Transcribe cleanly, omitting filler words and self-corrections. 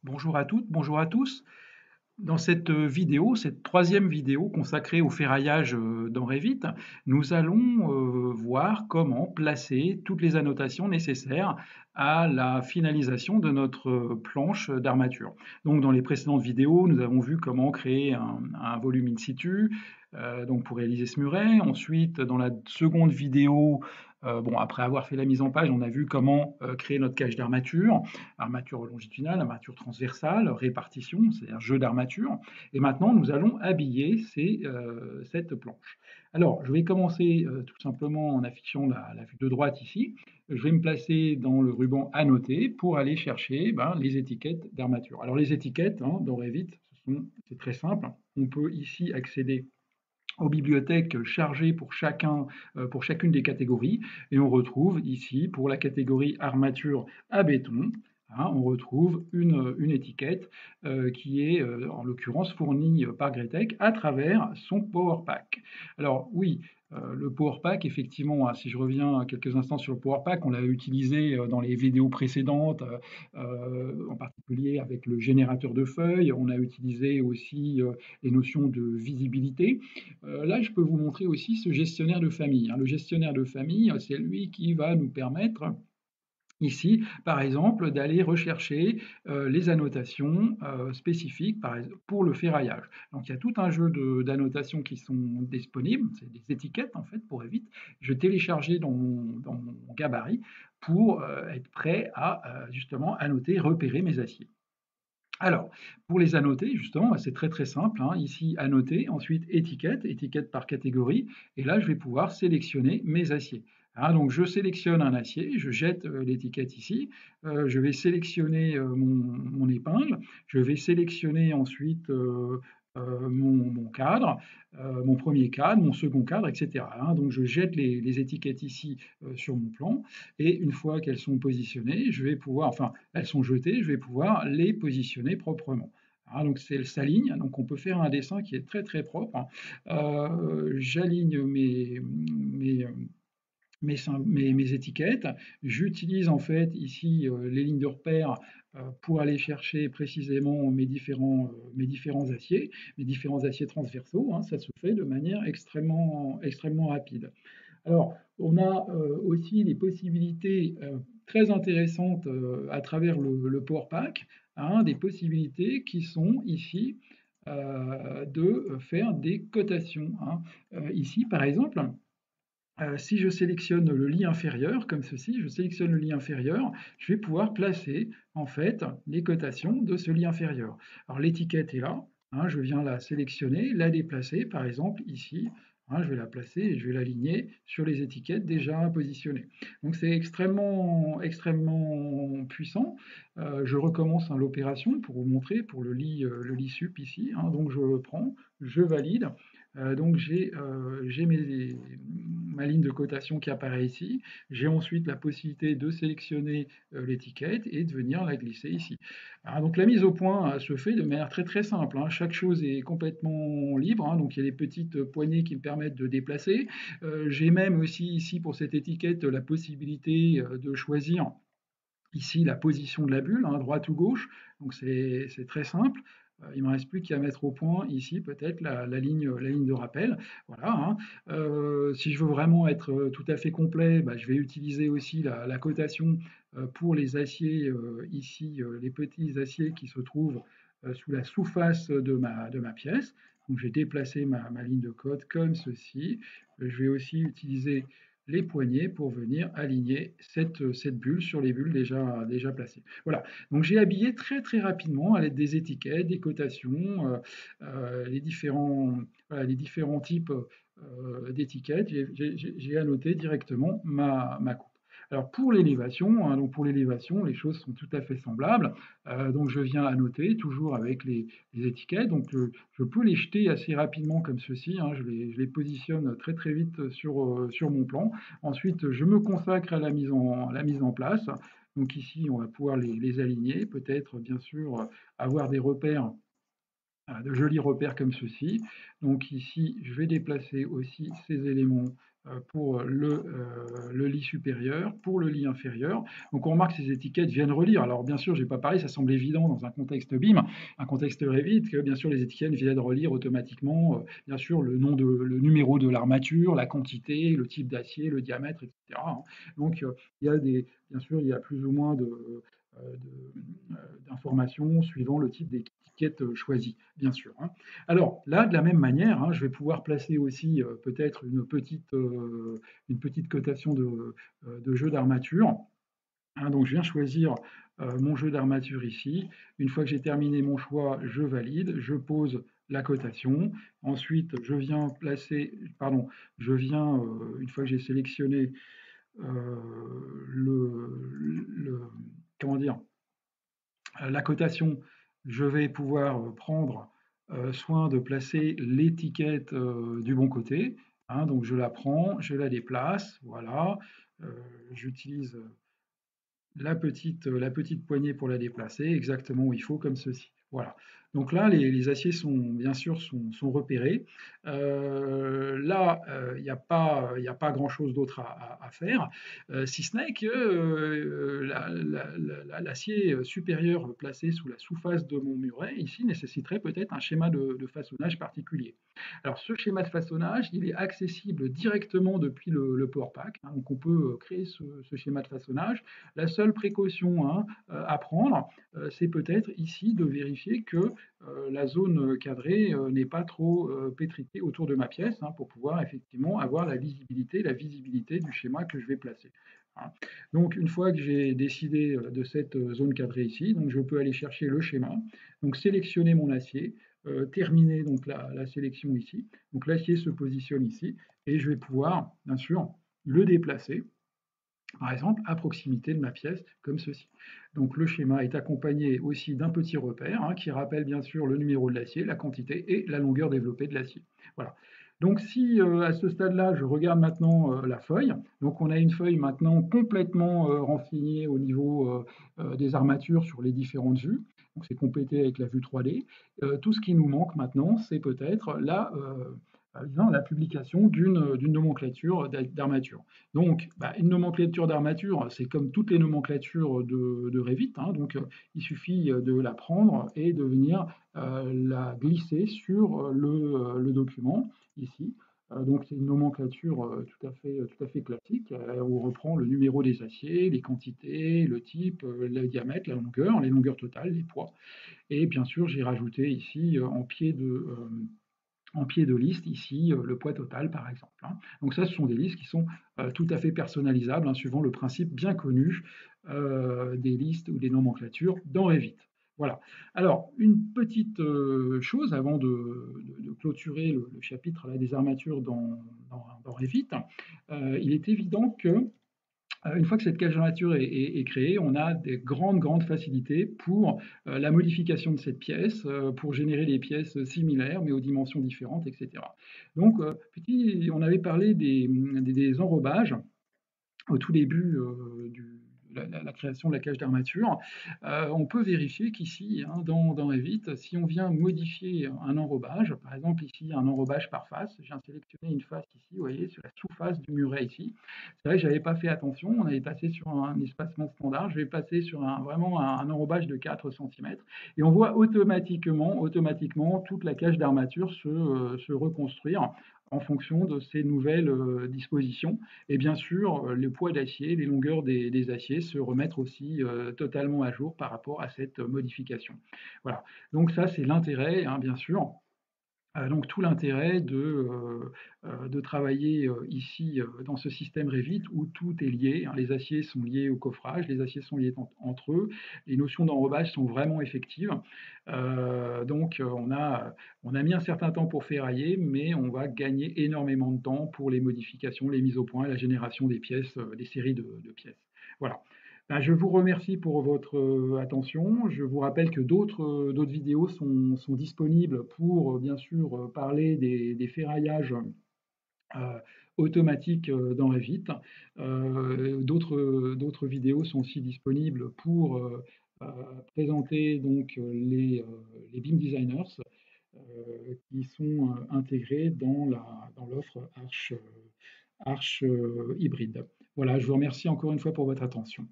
Bonjour à toutes, bonjour à tous. Dans cette vidéo, cette troisième vidéo consacrée au ferraillage dans Revit, nous allons voir comment placer toutes les annotations nécessaires à la finalisation de notre planche d'armature. Donc dans les précédentes vidéos, nous avons vu comment créer un volume in situ, donc pour réaliser ce muret. Ensuite, dans la seconde vidéo, bon, après avoir fait la mise en page, on a vu comment créer notre cage d'armature, armature longitudinale, armature transversale, répartition, c'est un jeu d'armature. Et maintenant, nous allons habiller cette planche. Alors, je vais commencer tout simplement en affichant la vue de droite ici. Je vais me placer dans le ruban Annoter pour aller chercher les étiquettes d'armature. Alors, les étiquettes, hein, dans Revit, c'est très simple. On peut ici accéder aux bibliothèques chargées pour chacune des catégories. Et on retrouve ici, pour la catégorie armature à béton, hein, on retrouve une étiquette qui est en l'occurrence fournie par Gretec à travers son Power Pack. Alors oui, le Power Pack, effectivement, hein, si je reviens quelques instants sur le Power Pack, on l'a utilisé dans les vidéos précédentes, en particulier avec le générateur de feuilles. On a utilisé aussi les notions de visibilité. Là, je peux vous montrer aussi ce gestionnaire de famille, hein. Le gestionnaire de famille, c'est lui qui va nous permettre ici, par exemple, d'aller rechercher les annotations spécifiques pour le ferraillage. Donc il y a tout un jeu d'annotations qui sont disponibles, c'est des étiquettes en fait pour Revit. Je téléchargeais dans mon gabarit pour être prêt à justement annoter, repérer mes aciers. Alors, pour les annoter, justement, c'est très très simple, hein. Ici, annoter, ensuite étiquette, étiquette par catégorie, et là, je vais pouvoir sélectionner mes aciers. Hein, donc, je sélectionne un acier, je jette l'étiquette ici, je vais sélectionner mon épingle, je vais sélectionner ensuite mon cadre, mon premier cadre, mon second cadre, etc. Hein. Donc, je jette les étiquettes ici sur mon plan, et une fois qu'elles sont positionnées, je vais pouvoir, enfin, elles sont jetées, je vais pouvoir les positionner proprement. Ah, donc c'est sa ligne, donc on peut faire un dessin qui est très très propre, hein. J'aligne mes étiquettes. J'utilise en fait ici les lignes de repère pour aller chercher précisément mes différents aciers transversaux, hein. Ça se fait de manière extrêmement rapide. Alors, on a aussi des possibilités très intéressantes à travers le Power Pack, hein, des possibilités qui sont ici de faire des cotations, hein. Ici, par exemple, si je sélectionne le lit inférieur, comme ceci, je sélectionne le lit inférieur, je vais pouvoir placer en fait les cotations de ce lit inférieur. Alors l'étiquette est là, hein, je viens la sélectionner, la déplacer, par exemple ici, hein, je vais la placer et je vais l'aligner sur les étiquettes déjà positionnées. Donc c'est extrêmement puissant. Je recommence hein, l'opération pour vous montrer pour le lit sup ici, hein. Donc je prends, je valide. Donc j'ai ma ligne de cotation qui apparaît ici. J'ai ensuite la possibilité de sélectionner l'étiquette et de venir la glisser ici. Alors, donc la mise au point se fait de manière très très simple, hein. Chaque chose est complètement libre, hein. Donc il y a des petites poignées qui me permettent de déplacer. J'ai même aussi ici pour cette étiquette la possibilité de choisir ici la position de la bulle, hein, droite ou gauche. Donc c'est très simple. Il ne me reste plus qu'à mettre au point ici peut-être la ligne de rappel. Voilà, hein. Si je veux vraiment être tout à fait complet, je vais utiliser aussi la cotation pour les aciers ici, les petits aciers qui se trouvent sous la sous-face de ma pièce. Donc je vais déplacer ma ligne de code comme ceci. Je vais aussi utiliser les poignées pour venir aligner cette bulle sur les bulles déjà placées. Voilà, donc j'ai habillé très très rapidement à l'aide des étiquettes, des cotations, voilà, les différents types d'étiquettes. J'ai annoté directement ma coupe. Alors pour l'élévation, hein, donc pour l'élévation, les choses sont tout à fait semblables. Donc je viens annoter toujours avec les étiquettes. Donc je peux les jeter assez rapidement comme ceci, hein. Je les positionne très très vite sur mon plan. Ensuite, je me consacre à la mise en place. Donc ici, on va pouvoir les aligner, peut-être bien sûr avoir des repères, de jolis repères comme ceci. Donc ici, je vais déplacer aussi ces éléments pour le lit supérieur, pour le lit inférieur. Donc on remarque que ces étiquettes viennent relire. Alors bien sûr, je n'ai pas parlé, ça semble évident dans un contexte BIM, un contexte Revit, que bien sûr les étiquettes viennent relire automatiquement, bien sûr le numéro de l'armature, la quantité, le type d'acier, le diamètre, etc. Donc il y a bien sûr, il y a plus ou moins d'informations suivant le type d'étiquette choisie, bien sûr. Alors là, de la même manière, je vais pouvoir placer aussi peut-être une petite cotation de jeu d'armature. Donc je viens choisir mon jeu d'armature ici. Une fois que j'ai terminé mon choix, je valide, je pose la cotation. Ensuite, je viens placer, pardon, une fois que j'ai sélectionné le, comment dire, la cotation, je vais pouvoir prendre soin de placer l'étiquette du bon côté. Donc je la prends, je la déplace, voilà. Euh, J'utilise la petite poignée pour la déplacer exactement où il faut, comme ceci. Voilà. Donc là, les aciers sont bien sûr sont repérés. Là, il n'y a pas grand-chose d'autre à faire, si ce n'est que l'acier supérieur placé sous la sous-face de mon muret, ici, nécessiterait peut-être un schéma de façonnage particulier. Alors, ce schéma de façonnage, il est accessible directement depuis le Power Pack. Donc, on peut créer ce schéma de façonnage. La seule précaution à prendre, c'est peut-être ici de vérifier que la zone cadrée n'est pas trop pétrifiée autour de ma pièce pour pouvoir effectivement avoir la visibilité du schéma que je vais placer. Donc, une fois que j'ai décidé de cette zone cadrée ici, donc je peux aller chercher le schéma, donc sélectionner mon acier, terminer donc la sélection ici. Donc l'acier se positionne ici et je vais pouvoir, bien sûr, le déplacer par exemple, à proximité de ma pièce, comme ceci. Donc le schéma est accompagné aussi d'un petit repère qui rappelle bien sûr le numéro de l'acier, la quantité et la longueur développée de l'acier. Voilà. Donc si à ce stade-là, je regarde maintenant la feuille, donc on a une feuille maintenant complètement renseignée au niveau des armatures sur les différentes vues. Donc c'est complété avec la vue 3D. Tout ce qui nous manque maintenant, c'est peut-être la publication d'une nomenclature d'armature. Donc, une nomenclature d'armature, c'est comme toutes les nomenclatures de Revit. Donc, il suffit de la prendre et de venir la glisser sur le document ici. Donc, c'est une nomenclature tout à fait classique. On reprend le numéro des aciers, les quantités, le type, le diamètre, la longueur, les longueurs totales, les poids. Et bien sûr, j'ai rajouté ici en pied de liste ici le poids total par exemple. Donc ça, ce sont des listes qui sont tout à fait personnalisables suivant le principe bien connu des listes ou des nomenclatures dans Revit. Voilà. Alors, une petite chose avant de clôturer le chapitre là, des armatures dans Revit, il est évident que une fois que cette cage d'armature est créée, on a des grandes facilités pour la modification de cette pièce, pour générer des pièces similaires mais aux dimensions différentes, etc. Donc, on avait parlé des enrobages au tout début la création de la cage d'armature, on peut vérifier qu'ici, dans Revit, si on vient modifier un enrobage, par exemple ici un enrobage par face, je viens sélectionner une face ici, vous voyez, sur la sous-face du muret ici. C'est vrai que je n'avais pas fait attention, on avait passé sur un espacement standard, je vais passer sur vraiment un enrobage de 4 cm, et on voit automatiquement toute la cage d'armature se reconstruire en fonction de ces nouvelles dispositions. Et bien sûr, le poids d'acier, les longueurs des aciers se remettre aussi totalement à jour par rapport à cette modification. Voilà. Donc ça, c'est l'intérêt, bien sûr. Donc tout l'intérêt de travailler ici dans ce système Revit où tout est lié. Les aciers sont liés au coffrage, les aciers sont liés entre eux, les notions d'enrobage sont vraiment effectives. Donc on a mis un certain temps pour ferrailler, mais on va gagner énormément de temps pour les modifications, les mises au point, la génération des pièces, des séries de pièces. Voilà. Je vous remercie pour votre attention. Je vous rappelle que d'autres vidéos sont disponibles pour, bien sûr, parler des ferraillages euh, automatiques dans Revit. D'autres vidéos sont aussi disponibles pour présenter donc les BIM Designers qui sont intégrés dans l'offre Arch arche hybride. Voilà, je vous remercie encore une fois pour votre attention.